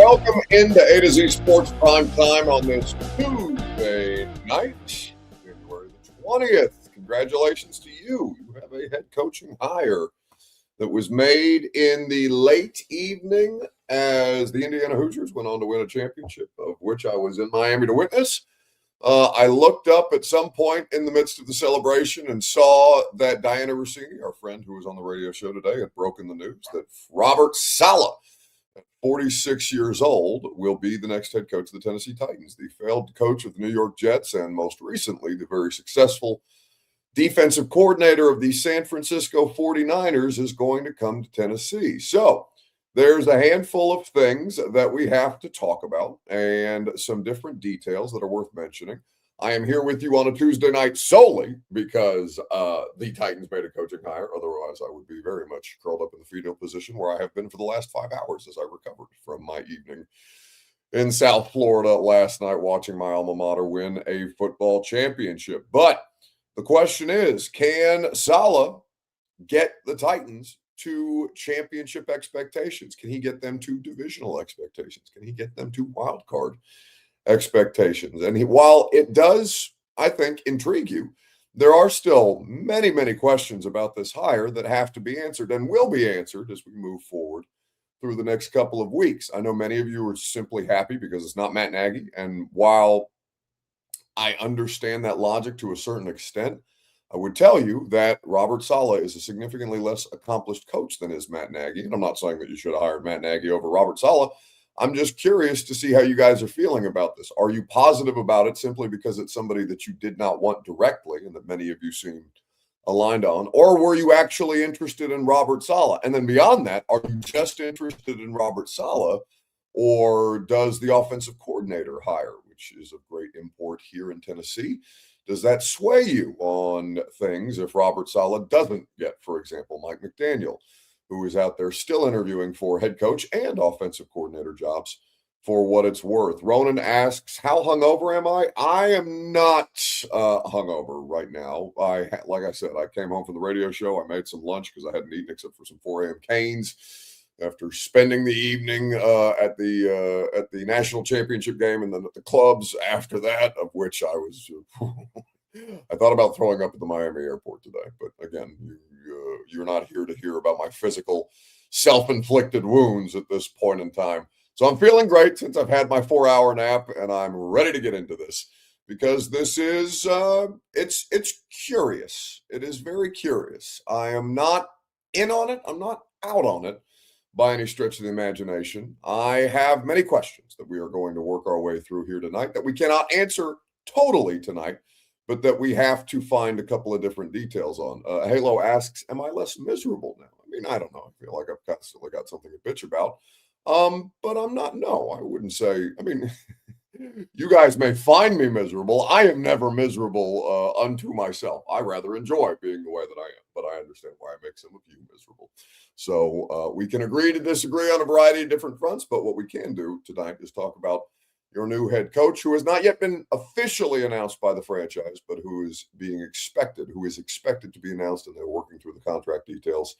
Welcome into A to Z Sports Prime Time on this Tuesday night, January the 20th. Congratulations to you. You have a head coaching hire that was made in the late evening as the Indiana Hoosiers went on to win a championship, of which I was in Miami to witness. I looked up at some point in the midst of the celebration and saw that Diana Rossini, our friend who was on the radio show today, had broken the news that Robert Saleh, 46 years old, will be the next head coach of the Tennessee Titans. The failed coach of the New York Jets and most recently the very successful defensive coordinator of the San Francisco 49ers is going to come to Tennessee. So there's a handful of things that we have to talk about and some different details that are worth mentioning. I am here with you on a Tuesday night solely because the Titans made a coaching hire. Otherwise, I would be very much curled up in the fetal position where I have been for the last 5 hours as I recovered from my evening in South Florida last night watching my alma mater win a football championship. But the question is, can Saleh get the Titans to championship expectations? Can he get them to divisional expectations? Can he get them to wild card expectations? And while it does, I think, intrigue you, there are still many, many questions about this hire that have to be answered and will be answered as we move forward through the next couple of weeks. I know many of you are simply happy because it's not Matt Nagy. And while I understand that logic to a certain extent, I would tell you that Robert Saleh is a significantly less accomplished coach than is Matt Nagy. And I'm not saying that you should have hired Matt Nagy over Robert Saleh. I'm just curious to see how you guys are feeling about this. Are you positive about it simply because it's somebody that you did not want directly and that many of you seem aligned on? Or were you actually interested in Robert Saleh? And then beyond that, are you just interested in Robert Saleh, or does the offensive coordinator hire, which is of great import here in Tennessee, does that sway you on things if Robert Saleh doesn't get, for example, Mike McDaniel, who is out there still interviewing for head coach and offensive coordinator jobs for what it's worth? Ronan asks, how hungover am I? I am not hungover right now. Like I said, I came home from the radio show. I made some lunch because I hadn't eaten except for some 4 a.m. canes after spending the evening at the national championship game and then at the clubs after that, of which I was I thought about throwing up at the Miami airport today. But again, you're not here to hear about my physical self-inflicted wounds at this point in time. So I'm feeling great since I've had my 4-hour nap, and I'm ready to get into this because this is it's curious. It is very curious. I am not in on it. I'm not out on it by any stretch of the imagination. I have many questions that we are going to work our way through here tonight that we cannot answer totally tonight, but that we have to find a couple of different details on. Halo asks, am I less miserable now? I mean, I don't know. I feel like I've constantly got something to bitch about. But I'm not, no, I wouldn't say, I mean, you guys may find me miserable. I am never miserable unto myself. I rather enjoy being the way that I am, but I understand why I make some of you miserable. So we can agree to disagree on a variety of different fronts, but what we can do tonight is talk about your new head coach, who has not yet been officially announced by the franchise, but who is expected to be announced, and they're working through the contract details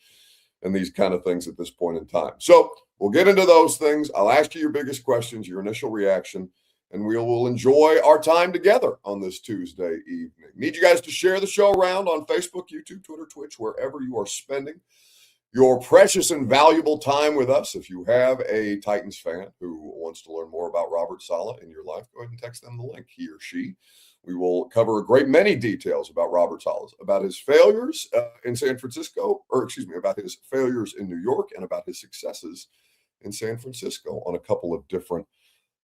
and these kind of things at this point in time. So we'll get into those things. I'll ask you your biggest questions, your initial reaction, and we will enjoy our time together on this Tuesday evening. Need you guys to share the show around on Facebook, YouTube, Twitter, Twitch, wherever you are spending your precious and valuable time with us. If you have a Titans fan who wants to learn more about Robert Saleh in your life, go ahead and text them the link, he or she. We will cover a great many details about Robert Saleh, about his failures in San Francisco, about his failures in New York, and about his successes in San Francisco on a couple of different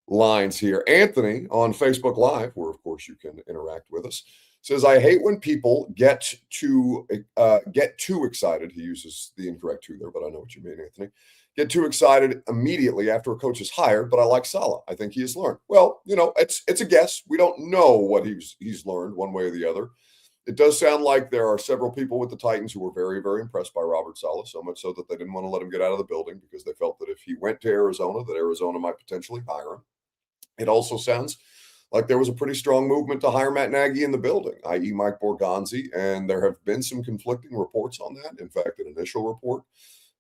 lines here. Anthony on Facebook Live, where of course you can interact with us, says, I hate when people get too excited. He uses the incorrect "to" there, but I know what you mean, Anthony. Get too excited immediately after a coach is hired, but I like Saleh. I think he has learned. Well, it's a guess. We don't know what he's learned one way or the other. It does sound like there are several people with the Titans who were very, very impressed by Robert Saleh, so much so that they didn't want to let him get out of the building because they felt that if he went to Arizona, that Arizona might potentially hire him. It also sounds like there was a pretty strong movement to hire Matt Nagy in the building, i.e. Mike Borgonzi, and there have been some conflicting reports on that. In fact, an initial report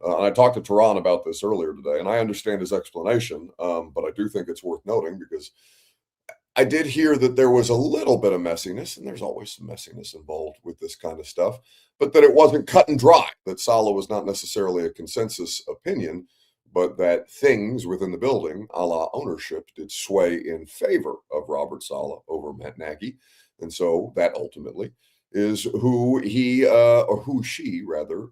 And I talked to Tehran about this earlier today, and I understand his explanation, but I do think it's worth noting because I did hear that there was a little bit of messiness, and there's always some messiness involved with this kind of stuff, but that it wasn't cut and dry, that Saleh was not necessarily a consensus opinion, but that things within the building, a la ownership, did sway in favor of Robert Saleh over Matt Nagy. And so that ultimately is who he, or who she rather,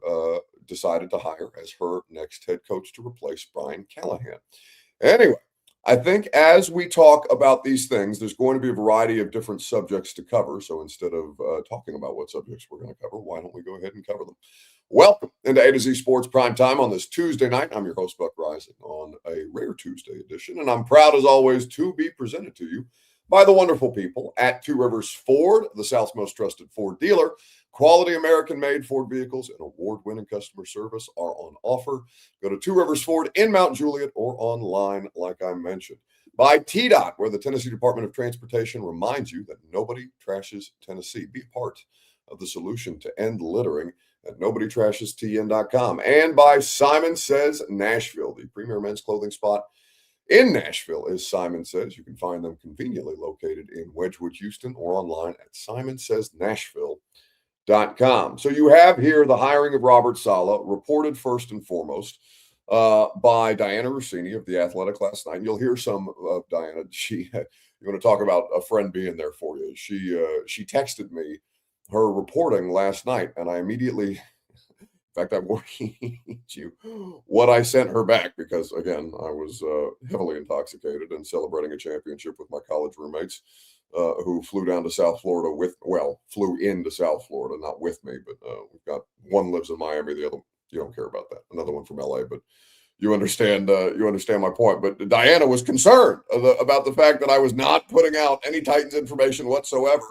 decided to hire as her next head coach to replace Brian Callahan. Anyway, I think as we talk about these things, there's going to be a variety of different subjects to cover. So instead of talking about what subjects we're going to cover, why don't we go ahead and cover them? Welcome into A to Z Sports Prime Time on this Tuesday night. I'm your host, Buck Rising, on a rare Tuesday edition. And I'm proud, as always, to be presented to you by the wonderful people at Two Rivers Ford, the South's most trusted Ford dealer. Quality American-made Ford vehicles and award-winning customer service are on offer. Go to Two Rivers Ford in Mount Juliet or online, like I mentioned. By TDOT, where the Tennessee Department of Transportation reminds you that nobody trashes Tennessee. Be part of the solution to end littering at nobodytrashestn.com. And by Simon Says Nashville, the premier men's clothing spot in Nashville, as Simon Says. You can find them conveniently located in Wedgwood, Houston, or online at simonsaysnashville.com. So you have here the hiring of Robert Saleh, reported first and foremost by Diana Rossini of The Athletic last night. And you'll hear some of Diana. You want to talk about a friend being there for you. She texted me her reporting last night, and I immediately, in fact, I worried you what I sent her back because, again, I was heavily intoxicated and celebrating a championship with my college roommates. Who flew down to South Florida flew into South Florida, not with me, but we've got one lives in Miami, the other, you don't care about that. Another one from LA, but you understand my point. But Diana was concerned about the fact that I was not putting out any Titans information whatsoever.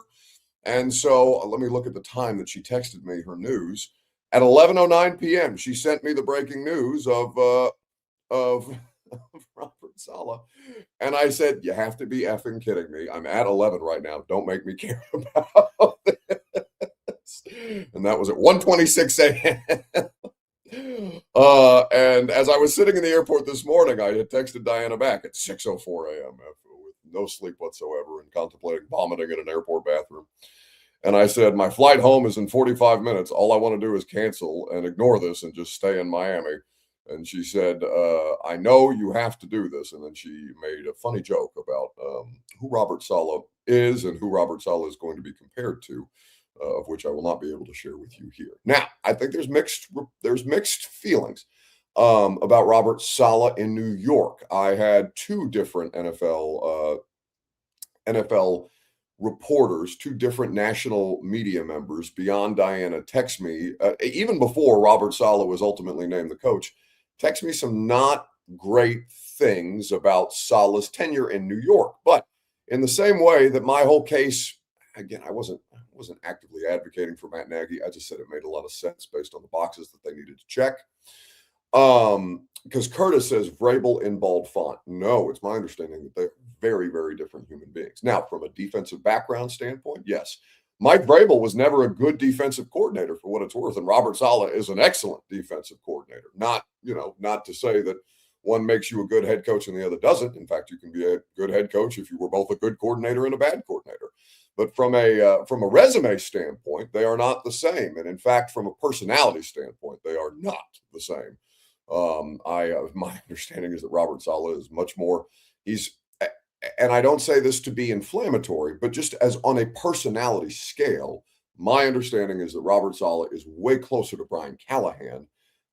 And so let me look at the time that she texted me her news. At 11:09 p.m., she sent me the breaking news of Robert Saleh. And I said, you have to be effing kidding me. I'm at 11 right now. Don't make me care about this. And that was at 1:26 a.m. And as I was sitting in the airport this morning, I had texted Diana back at 6:04 a.m. with no sleep whatsoever and contemplating vomiting in an airport bathroom. And I said, my flight home is in 45 minutes. All I want to do is cancel and ignore this and just stay in Miami. And she said, I know you have to do this. And then she made a funny joke about who Robert Saleh is and who Robert Saleh is going to be compared to, of which I will not be able to share with you here. Now, I think there's mixed feelings about Robert Saleh in New York. I had two different NFL reporters, two different national media members beyond Diana text me, even before Robert Saleh was ultimately named the coach, text me some not great things about Saleh's tenure in New York. But in the same way that my whole case, again, I wasn't actively advocating for Matt Nagy. I just said it made a lot of sense based on the boxes that they needed to check. Because Curtis says Vrabel in bold font. No, it's my understanding that they're very, very different human beings. Now, from a defensive background standpoint, yes. Mike Vrabel was never a good defensive coordinator for what it's worth, and Robert Saleh is an excellent defensive coordinator. Not to say that one makes you a good head coach and the other doesn't. In fact, you can be a good head coach if you were both a good coordinator and a bad coordinator. But from a resume standpoint, they are not the same. And in fact, from a personality standpoint, they are not the same. My understanding is that Robert Saleh is much more, and I don't say this to be inflammatory, but just as on a personality scale, my understanding is that Robert Saleh is way closer to Brian Callahan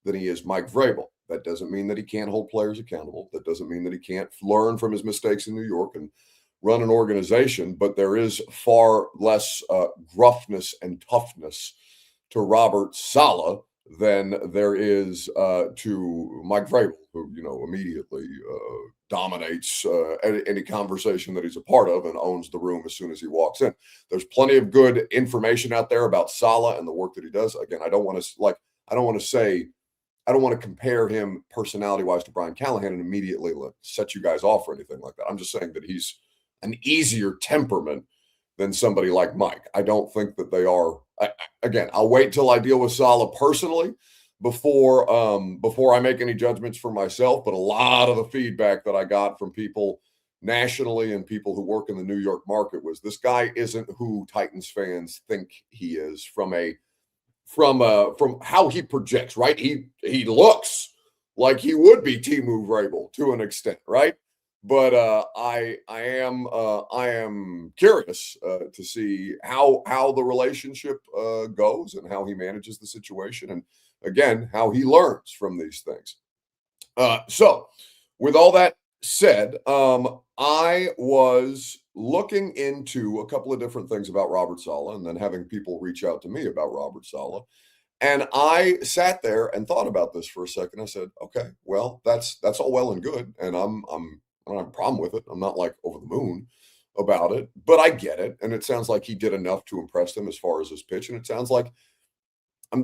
than he is Mike Vrabel. That doesn't mean that he can't hold players accountable. That doesn't mean that he can't learn from his mistakes in New York and run an organization, but there is far less gruffness and toughness to Robert Saleh than there is to Mike Vrabel, who, immediately dominates any conversation that he's a part of and owns the room as soon as he walks in. There's plenty of good information out there about Saleh and the work that he does. Again, I don't want to compare him personality-wise to Brian Callahan and immediately set you guys off or anything like that. I'm just saying that he's an easier temperament than somebody like Mike. I don't think that they are. Again, I'll wait till I deal with Saleh personally, before I make any judgments for myself. But a lot of the feedback that I got from people nationally and people who work in the New York market was this guy isn't who Titans fans think he is from how he projects, right? He looks like he would be Timu Vrabel to an extent, right? But I am curious to see how the relationship goes and how he manages the situation, and again how he learns from these things. So, with all that said, I was looking into a couple of different things about Robert Saleh, and then having people reach out to me about Robert Saleh. And I sat there and thought about this for a second. I said, "Okay, well, that's all well and good, and I don't have a problem with it. I'm not like over the moon about it, but I get it, and it sounds like he did enough to impress them as far as his pitch, and it sounds like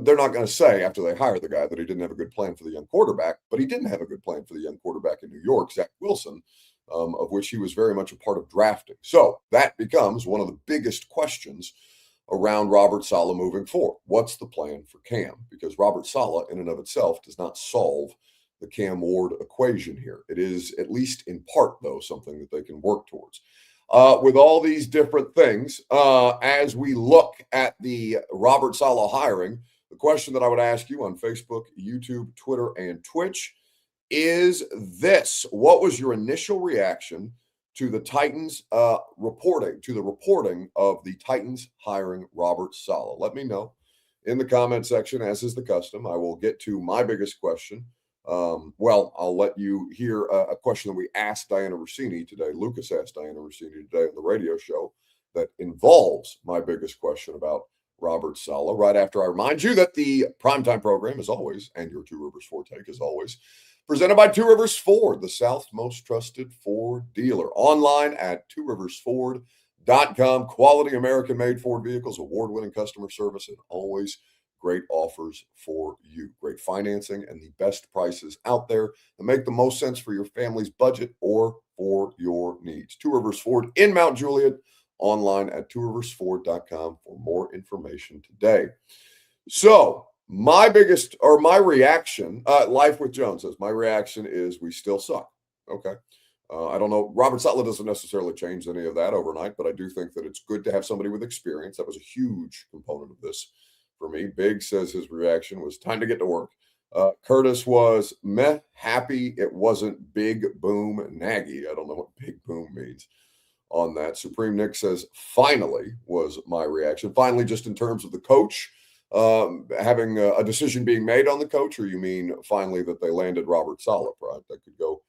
they're not going to say after they hire the guy that he didn't have a good plan for the young quarterback, but he didn't have a good plan for the young quarterback in New York, Zach Wilson, of which he was very much a part of drafting. So that becomes one of the biggest questions around Robert Saleh moving forward. What's the plan for Cam? Because Robert Saleh, in and of itself, does not solve the Cam Ward equation here. It is, at least in part, though, something that they can work towards. With all these different things, as we look at the Robert Saleh hiring, the question that I would ask you on Facebook, YouTube, Twitter, and Twitch is this: what was your initial reaction to the Titans reporting of the Titans hiring Robert Saleh? Let me know in the comment section, as is the custom. I will get to my biggest question. Well, I'll let you hear a question that we asked Diana Rossini today. Lucas asked Diana Rossini today on the radio show that involves my biggest question about Robert Saleh, right after I remind you that the primetime program, as always, and your Two Rivers Ford take, as always, presented by Two Rivers Ford, the South's most trusted Ford dealer. Online at tworiversford.com. Quality American-made Ford vehicles, award-winning customer service, and always great offers for you. Great financing and the best prices out there that make the most sense for your family's budget or for your needs. Two Rivers Ford in Mount Juliet. Online at tworiversford.com for more information today. So my reaction, Life with Jones says, my reaction is we still suck. Okay. I don't know. Robert Saleh doesn't necessarily change any of that overnight, but I do think that it's good to have somebody with experience. That was a huge component of this for me. Big says his reaction was time to get to work. Curtis was meh, happy it wasn't big boom Nagy. I don't know what big boom means on that. Supreme Nick says, finally was my reaction. Finally, just in terms of the coach, having a decision being made on the coach, or you mean finally that they landed Robert Saleh, right? That could go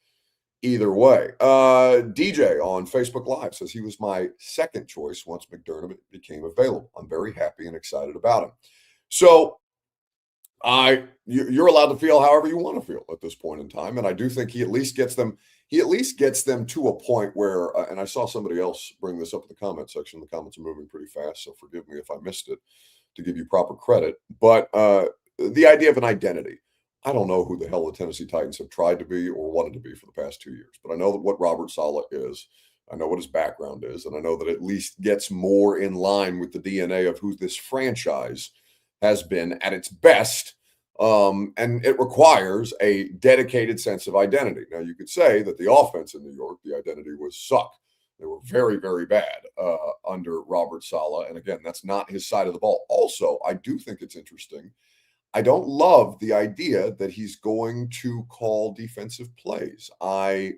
either way. DJ on Facebook Live says he was my second choice once McDermott became available. I'm very happy and excited about him. So you're allowed to feel however you want to feel at this point in time, and I do think he at least gets them to a point where, and I saw somebody else bring this up in the comment section. The comments are moving pretty fast, so forgive me if I missed it to give you proper credit. But the idea of an identity. I don't know who the hell the Tennessee Titans have tried to be or wanted to be for the past 2 years, but I know that what Robert Saleh is. I know what his background is, and I know that it at least gets more in line with the DNA of who this franchise has been at its best. And it requires a dedicated sense of identity. Now, you could say that the offense in New York, the identity was suck. They were very, very bad under Robert Saleh. And again, that's not his side of the ball. Also, I do think it's interesting. I don't love the idea that he's going to call defensive plays. I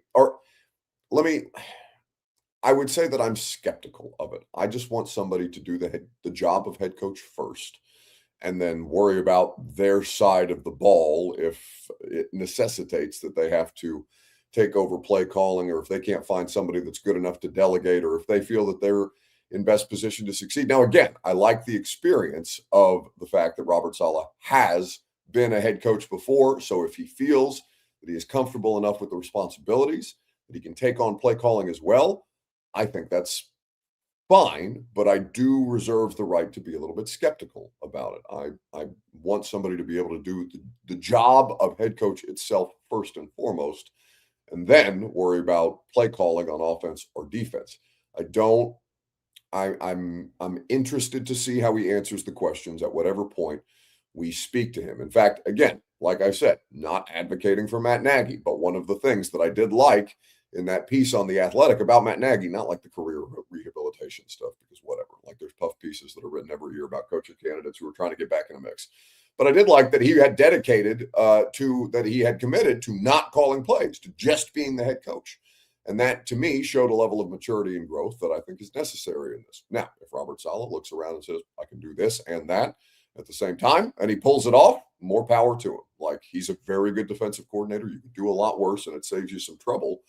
would say that I'm skeptical of it. I just want somebody to do the job of head coach first, and then worry about their side of the ball if it necessitates that they have to take over play calling, or if they can't find somebody that's good enough to delegate, or if they feel that they're in best position to succeed. Now, again, I like the experience of the fact that Robert Saleh has been a head coach before. So if he feels that he is comfortable enough with the responsibilities, that he can take on play calling as well, I think that's fine, but I do reserve the right to be a little bit skeptical about it. I want somebody to be able to do the job of head coach itself first and foremost, and then worry about play calling on offense or defense. I'm interested to see how he answers the questions at whatever point we speak to him. In fact, again, like I said, not advocating for Matt Nagy, but one of the things that I did like in that piece on The Athletic about Matt Nagy, not like the career rehabilitation stuff, because whatever, like there's puff pieces that are written every year about coaching candidates who are trying to get back in the mix. But I did like that he had dedicated that he had committed to not calling plays, to just being the head coach. And that, to me, showed a level of maturity and growth that I think is necessary in this. Now, if Robert Saleh looks around and says, I can do this and that at the same time, and he pulls it off, more power to him. Like, he's a very good defensive coordinator. You can do a lot worse, and it saves you some trouble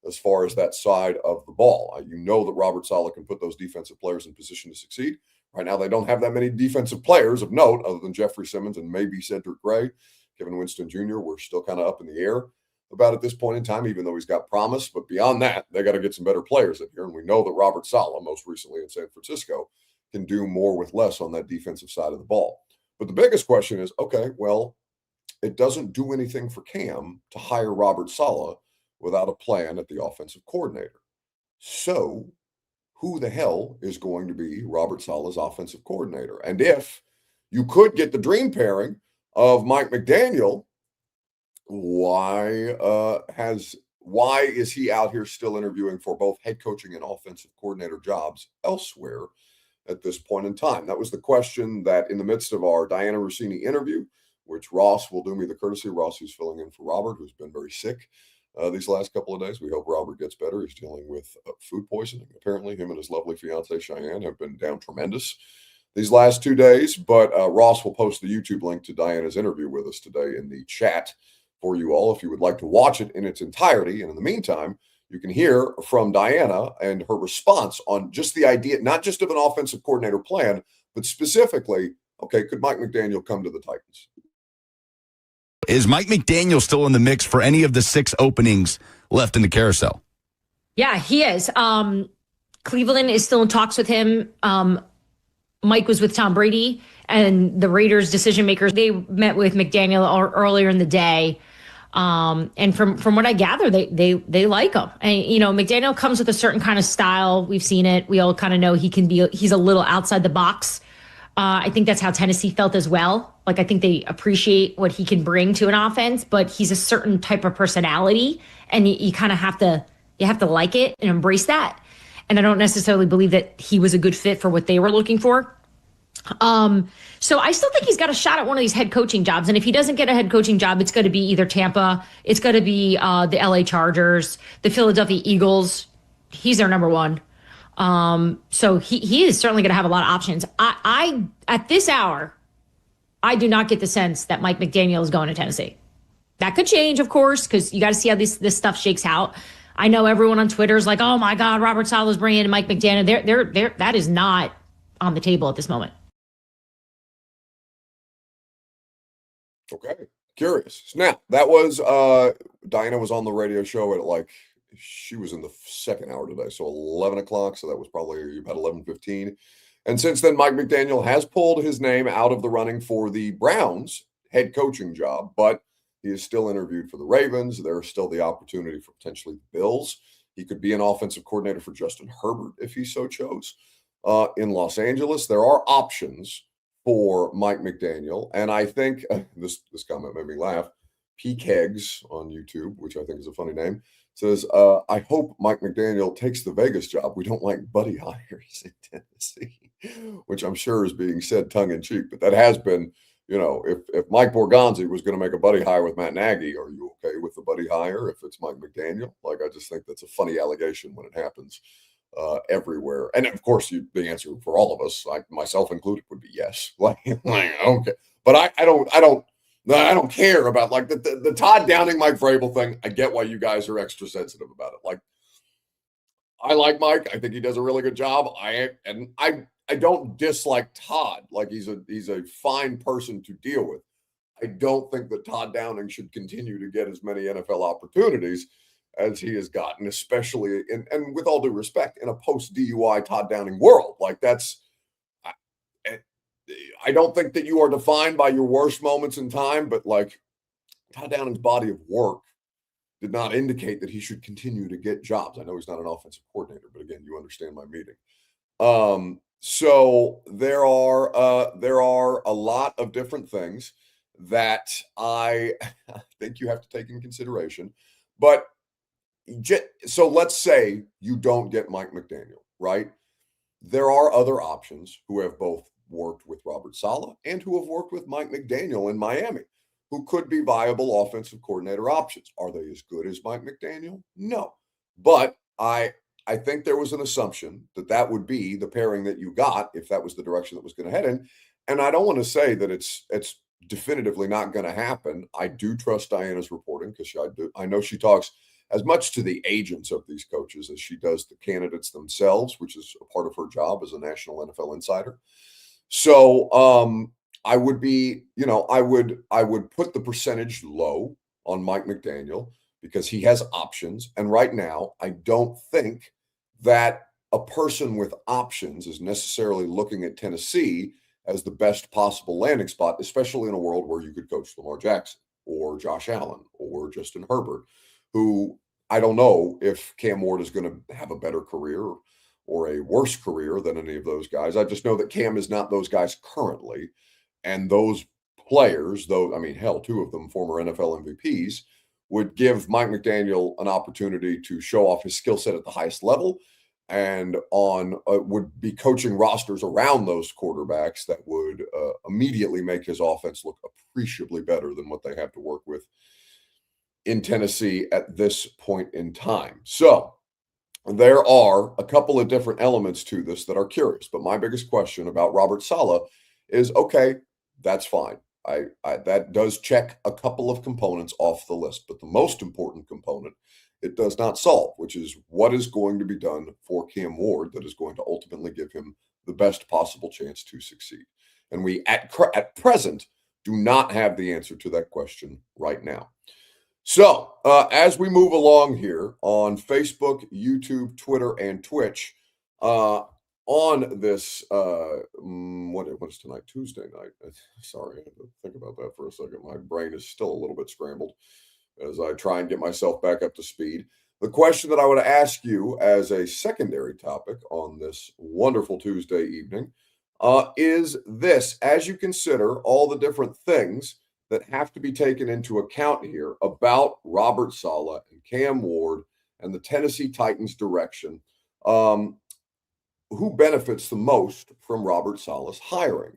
as far as that side of the ball. You know that Robert Saleh can put those defensive players in position to succeed. Right now, they don't have that many defensive players of note other than Jeffrey Simmons and maybe Cedric Gray. Kevin Winston Jr., we're still kind of up in the air about at this point in time, even though he's got promise. But beyond that, they got to get some better players in here. And we know that Robert Saleh, most recently in San Francisco, can do more with less on that defensive side of the ball. But the biggest question is, okay, well, it doesn't do anything for Cam to hire Robert Saleh without a plan at the offensive coordinator. So who the hell is going to be Robert Saleh's offensive coordinator? And if you could get the dream pairing of Mike McDaniel, why is he out here still interviewing for both head coaching and offensive coordinator jobs elsewhere at this point in time? That was the question that in the midst of our Diana Rossini interview, which Ross will do me the courtesy. Ross, who's filling in for Robert, who's been very sick these last couple of days. We hope Robert gets better. He's dealing with food poisoning. Apparently, him and his lovely fiancee, Cheyenne, have been down tremendous these last 2 days. But Ross will post the YouTube link to Diana's interview with us today in the chat for you all if you would like to watch it in its entirety. And in the meantime, you can hear from Diana and her response on just the idea, not just of an offensive coordinator plan, but specifically, okay, could Mike McDaniel come to the Titans? Is Mike McDaniel still in the mix for any of the 6 openings left in the carousel? Yeah, he is. Cleveland is still in talks with him. Mike was with Tom Brady, and the Raiders decision makers, they met with McDaniel earlier in the day. And from what I gather, they like him. And, McDaniel comes with a certain kind of style. We've seen it. We all kind of know he's a little outside the box. I think that's how Tennessee felt as well. Like, I think they appreciate what he can bring to an offense, but he's a certain type of personality, and you kind of have to like it and embrace that. And I don't necessarily believe that he was a good fit for what they were looking for. So I still think he's got a shot at one of these head coaching jobs. And if he doesn't get a head coaching job, it's going to be either Tampa, it's going to be the LA Chargers, the Philadelphia Eagles. He's their number one. So he is certainly going to have a lot of options. I at this hour, I do not get the sense that Mike McDaniel is going to Tennessee. That could change, of course, because you got to see how this stuff shakes out. I know everyone on Twitter is like, oh my God, Robert Saleh is bringing in Mike McDaniel. That is not on the table at this moment. Okay, curious. Now, that was Diana was on the radio show at she was in the second hour today, so 11 o'clock. So that was probably about 11:15. And since then, Mike McDaniel has pulled his name out of the running for the Browns head coaching job, but he is still interviewed for the Ravens. There's still the opportunity for potentially the Bills. He could be an offensive coordinator for Justin Herbert if he so chose. In Los Angeles, there are options for Mike McDaniel. And I think this comment made me laugh. P. Kegs on YouTube, which I think is a funny name, says, I hope Mike McDaniel takes the Vegas job. We don't like buddy hires in Tennessee, which I'm sure is being said tongue in cheek. But that has been, if Mike Borgonzi was going to make a buddy hire with Matt Nagy, are you okay with the buddy hire if it's Mike McDaniel? I just think that's a funny allegation when it happens everywhere. And of course, the answer for all of us, myself included, would be yes. Okay. But I don't care about the Todd Downing, Mike Vrabel thing. I get why you guys are extra sensitive about it. I like Mike. I think he does a really good job. I don't dislike Todd. He's a fine person to deal with. I don't think that Todd Downing should continue to get as many NFL opportunities as he has gotten, especially and with all due respect, in a post-DUI Todd Downing world. I don't think that you are defined by your worst moments in time, but Todd Downing's body of work did not indicate that he should continue to get jobs. I know he's not an offensive coordinator, but again, you understand my meaning. So there are a lot of different things that I think you have to take into consideration. But so let's say you don't get Mike McDaniel, right? There are other options who have both worked with Robert Saleh and who have worked with Mike McDaniel in Miami, who could be viable offensive coordinator options. Are they as good as Mike McDaniel? No. But I think there was an assumption that that would be the pairing that you got if that was the direction that was going to head in. And I don't want to say that it's definitively not going to happen. I do trust Diana's reporting because I know she talks as much to the agents of these coaches as she does the candidates themselves, which is a part of her job as a national NFL insider. So I would be, I would put the percentage low on Mike McDaniel because he has options. And right now, I don't think that a person with options is necessarily looking at Tennessee as the best possible landing spot, especially in a world where you could coach Lamar Jackson or Josh Allen or Justin Herbert, who I don't know if Cam Ward is going to have a better career or a worse career than any of those guys. I just know that Cam is not those guys currently. And those players, though, I mean, hell, two of them former NFL MVPs, would give Mike McDaniel an opportunity to show off his skill set at the highest level and would be coaching rosters around those quarterbacks that would immediately make his offense look appreciably better than what they have to work with in Tennessee at this point in time. So there are a couple of different elements to this that are curious, but my biggest question about Robert Saleh is, okay, that's fine. I that does check a couple of components off the list, but the most important component it does not solve, which is what is going to be done for Cam Ward that is going to ultimately give him the best possible chance to succeed. And we at present do not have the answer to that question right now. So as we move along here on Facebook, YouTube, Twitter, and Twitch, on this, what is tonight? Tuesday night. Sorry, I had to think about that for a second. My brain is still a little bit scrambled as I try and get myself back up to speed. The question that I would ask you as a secondary topic on this wonderful Tuesday evening is this: as you consider all the different things that have to be taken into account here about Robert Saleh and Cam Ward and the Tennessee Titans direction, who benefits the most from Robert Saleh's hiring?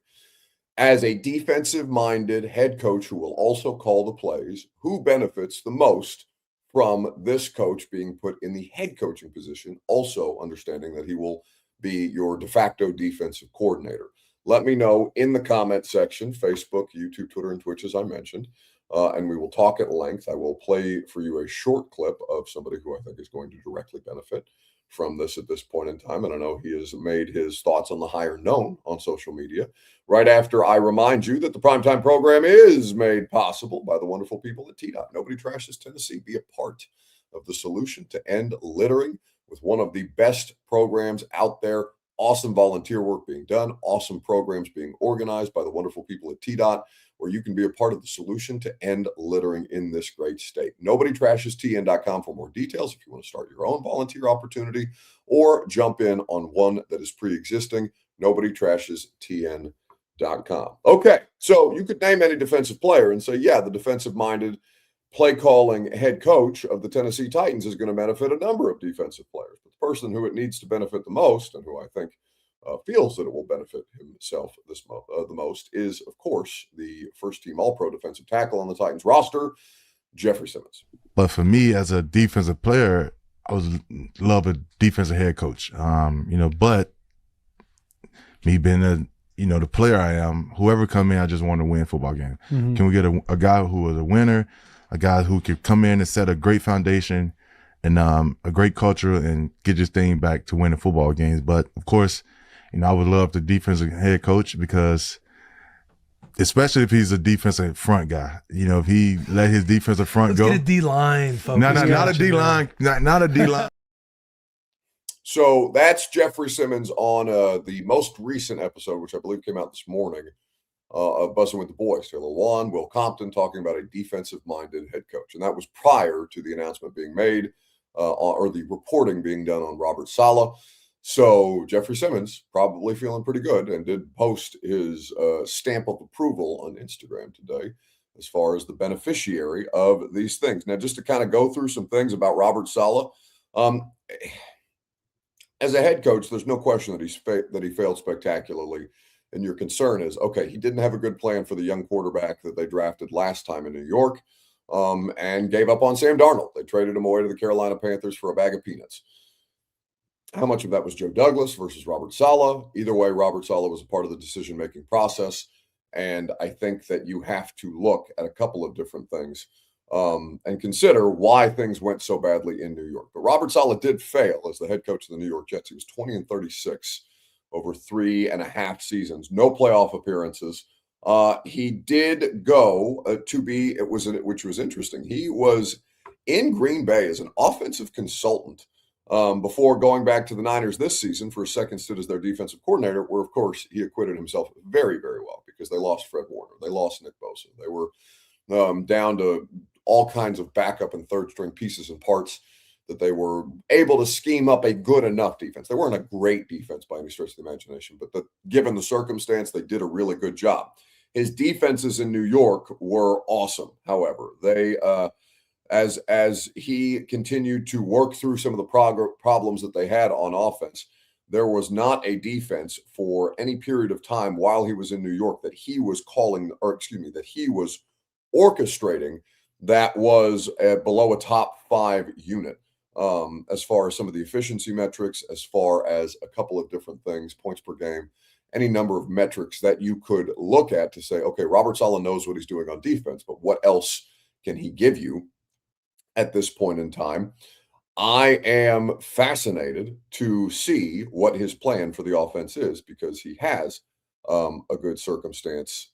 As a defensive-minded head coach who will also call the plays, who benefits the most from this coach being put in the head coaching position, also understanding that he will be your de facto defensive coordinator? Let me know in the comment section, Facebook, YouTube, Twitter, and Twitch, as I mentioned, and we will talk at length. I will play for you a short clip of somebody who I think is going to directly benefit from this at this point in time. And I know he has made his thoughts on the hire known on social media right after I remind you that the Primetime program is made possible by the wonderful people at TDOT. Nobody Trashes Tennessee. Be a part of the solution to end littering with one of the best programs out there. Awesome volunteer work being done, awesome programs being organized by the wonderful people at TDOT, where you can be a part of the solution to end littering in this great state. NobodyTrashesTN.com for more details if you want to start your own volunteer opportunity or jump in on one that is pre-existing. NobodyTrashesTN.com. Okay, so you could name any defensive player and say, yeah, the defensive-minded play calling head coach of the Tennessee Titans is going to benefit a number of defensive players. But the person who it needs to benefit the most, and who I think feels that it will benefit himself the most, is, of course, the first-team All-Pro defensive tackle on the Titans roster, Jeffrey Simmons. But for me, as a defensive player, I would love a defensive head coach. But me being the player I am, whoever come in, I just want to win football game. Mm-hmm. Can we get a guy who is a winner? A guy who could come in and set a great foundation and a great culture and get this thing back to winning football games. But of course, I would love the defensive head coach because, especially if he's a defensive front guy, if he let his defensive front go. Let's get a D-line. Not a D-line. Not a D-line. So that's Jeffrey Simmons on the most recent episode, which I believe came out this morning, of Buzzing with the Boys. Taylor Lewan, Will Compton talking about a defensive-minded head coach. And that was prior to the announcement being made or the reporting being done on Robert Saleh. So Jeffrey Simmons probably feeling pretty good and did post his stamp of approval on Instagram today as far as the beneficiary of these things. Now, just to kind of go through some things about Robert Saleh, um, as a head coach, there's no question that he failed spectacularly. And your concern is, okay, he didn't have a good plan for the young quarterback that they drafted last time in New York, and gave up on Sam Darnold. They traded him away to the Carolina Panthers for a bag of peanuts. How much of that was Joe Douglas versus Robert Saleh? Either way, Robert Saleh was a part of the decision-making process. And I think that you have to look at a couple of different things, and consider why things went so badly in New York. But Robert Saleh did fail as the head coach of the New York Jets. He was 20-36 over 3.5 seasons, no playoff appearances. He did go which was interesting. He was in Green Bay as an offensive consultant, before going back to the Niners this season for a second stint as their defensive coordinator, where, of course, he acquitted himself very, very well because they lost Fred Warner. They lost Nick Bosa. They were down to all kinds of backup and third-string pieces and parts that they were able to scheme up a good enough defense. They weren't a great defense by any stretch of the imagination, but given the circumstance, they did a really good job. His defenses in New York were awesome, however. They as he continued to work through some of the problems that they had on offense, there was not a defense for any period of time while he was in New York that he was that he was orchestrating that was below a top 5 unit, as far as some of the efficiency metrics, as far as a couple of different things, points per game, any number of metrics that you could look at to say, okay, Robert Saleh knows what he's doing on defense, but what else can he give you at this point in time? I am fascinated to see what his plan for the offense is, because he has a good circumstance.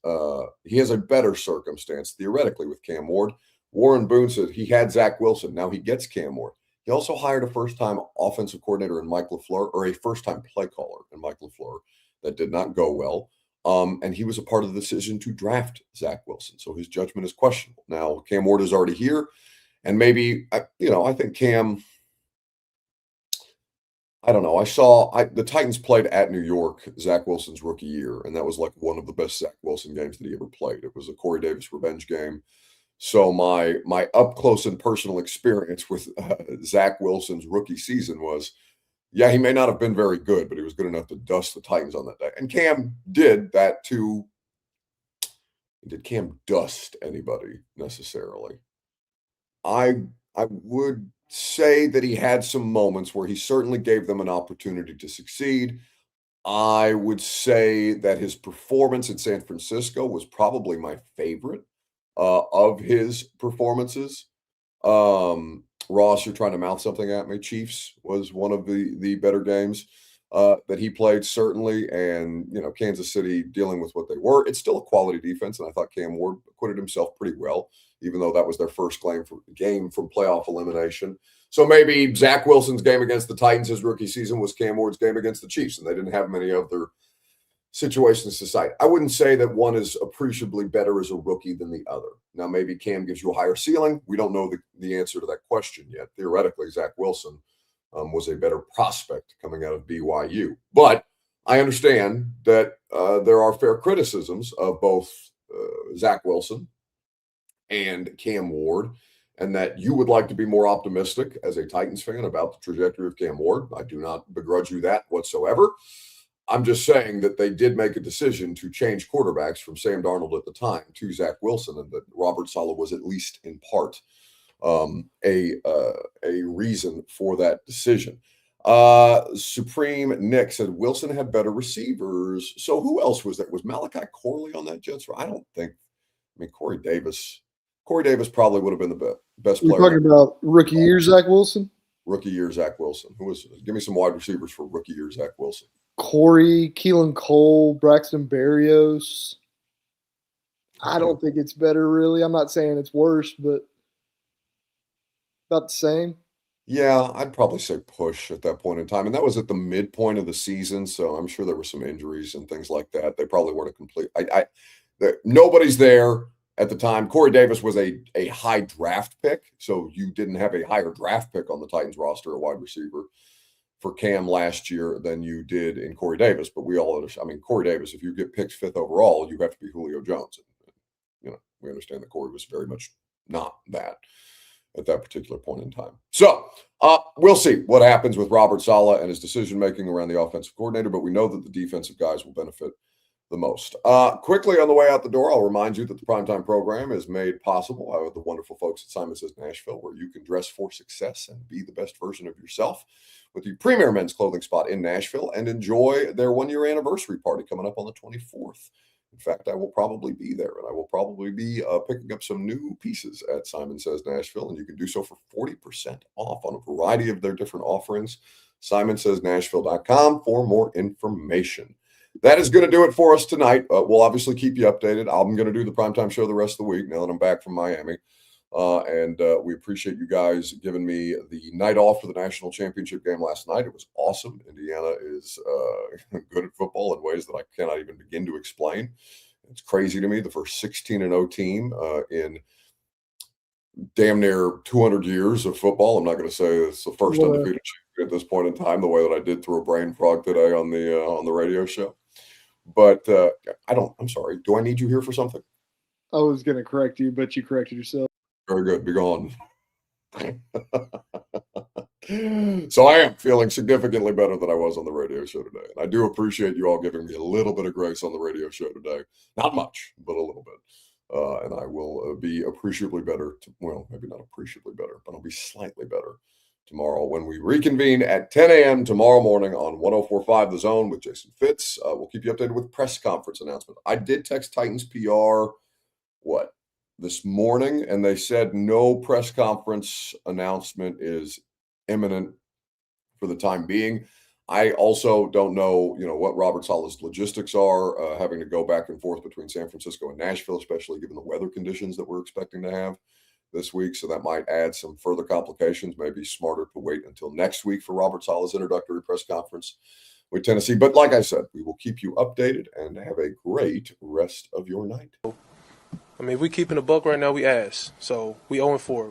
He has a better circumstance theoretically with Cam Ward. Warren Boone said he had Zach Wilson. Now he gets Cam Ward. He also hired a first-time offensive coordinator in Mike LaFleur, or a first-time play caller in Mike LaFleur. That did not go well. And he was a part of the decision to draft Zach Wilson. So his judgment is questionable. Now, Cam Ward is already here. And maybe, I think Cam, I don't know. The Titans played at New York Zach Wilson's rookie year, and that was like one of the best Zach Wilson games that he ever played. It was a Corey Davis revenge game. So my up close and personal experience with Zach Wilson's rookie season was, yeah, he may not have been very good, but he was good enough to dust the Titans on that day. And Cam did that too. Did Cam dust anybody necessarily? I would say that he had some moments where he certainly gave them an opportunity to succeed. I would say that his performance in San Francisco was probably my favorite of his performances. Ross, you're trying to mouth something at me. Chiefs was one of the better games that he played, certainly. And, Kansas City dealing with what they were. It's still a quality defense, and I thought Cam Ward acquitted himself pretty well, even though that was their first game from playoff elimination. So maybe Zach Wilson's game against the Titans his rookie season was Cam Ward's game against the Chiefs, and they didn't have many other situations to cite. I wouldn't say that one is appreciably better as a rookie than the other. Now, maybe Cam gives you a higher ceiling. We don't know the answer to that question yet. Theoretically, Zach Wilson was a better prospect coming out of BYU. But I understand that there are fair criticisms of both Zach Wilson and Cam Ward, and that you would like to be more optimistic as a Titans fan about the trajectory of Cam Ward. I do not begrudge you that whatsoever. I'm just saying that they did make a decision to change quarterbacks from Sam Darnold at the time to Zach Wilson, and that Robert Saleh was at least in part a reason for that decision. Supreme Nick said Wilson had better receivers. So who else was that? Was Malachi Corley on that Jets? I don't think. I mean, Corey Davis probably would have been the best player. You're talking about rookie year Zach Wilson? Rookie year Zach Wilson. Give me some wide receivers for rookie year Zach Wilson. Corey, Keelan Cole, Braxton Berrios. I don't think it's better, really. I'm not saying it's worse, but about the same. Yeah, I'd probably say push at that point in time. And that was at the midpoint of the season, so I'm sure there were some injuries and things like that. They probably weren't a complete – nobody's there at the time. Corey Davis was a high draft pick, so you didn't have a higher draft pick on the Titans roster, a wide receiver. for Cam last year than you did in Corey Davis. But we all understand. I mean, Corey Davis, if you get picked 5th overall, you have to be Julio Jones. And, we understand that Corey was very much not that at that particular point in time. So we'll see what happens with Robert Saleh and his decision-making around the offensive coordinator, but we know that the defensive guys will benefit the most. Quickly on the way out the door, I'll remind you that the Primetime program is made possible by the wonderful folks at Simon Says Nashville, where you can dress for success and be the best version of yourself with the premier men's clothing spot in Nashville and enjoy their 1-year anniversary party coming up on the 24th. In fact, I will probably be there, and I will probably be picking up some new pieces at Simon Says Nashville, and you can do so for 40% off on a variety of their different offerings. SimonSaysNashville.com for more information. That is going to do it for us tonight. We'll obviously keep you updated. I'm going to do the Primetime show the rest of the week now that I'm back from Miami. And we appreciate you guys giving me the night off for the national championship game last night. It was awesome. Indiana is good at football in ways that I cannot even begin to explain. It's crazy to me. The first 16-0 team in damn near 200 years of football. I'm not going to say it's the first undefeated champion at this point in time, the way that I did through a brain frog today on the radio show. But I'm sorry. Do I need you here for something? I was going to correct you, but you corrected yourself. Very good. Be gone. So I am feeling significantly better than I was on the radio show today. And I do appreciate you all giving me a little bit of grace on the radio show today. Not much, but a little bit. And I will be appreciably better. Maybe not appreciably better, but I'll be slightly better tomorrow when we reconvene at 10 a.m. tomorrow morning on 104.5 The Zone with Jason Fitz. We'll keep you updated with press conference announcement. I did text Titans PR, this morning, and they said no press conference announcement is imminent for the time being. I also don't know, what Robert Saleh's logistics are, having to go back and forth between San Francisco and Nashville, especially given the weather conditions that we're expecting to have this week. So that might add some further complications. Maybe smarter to wait until next week for Robert Saleh's introductory press conference with Tennessee. But like I said, we will keep you updated and have a great rest of your night. I mean, if we keeping the buck right now, we ass. So we 0-4.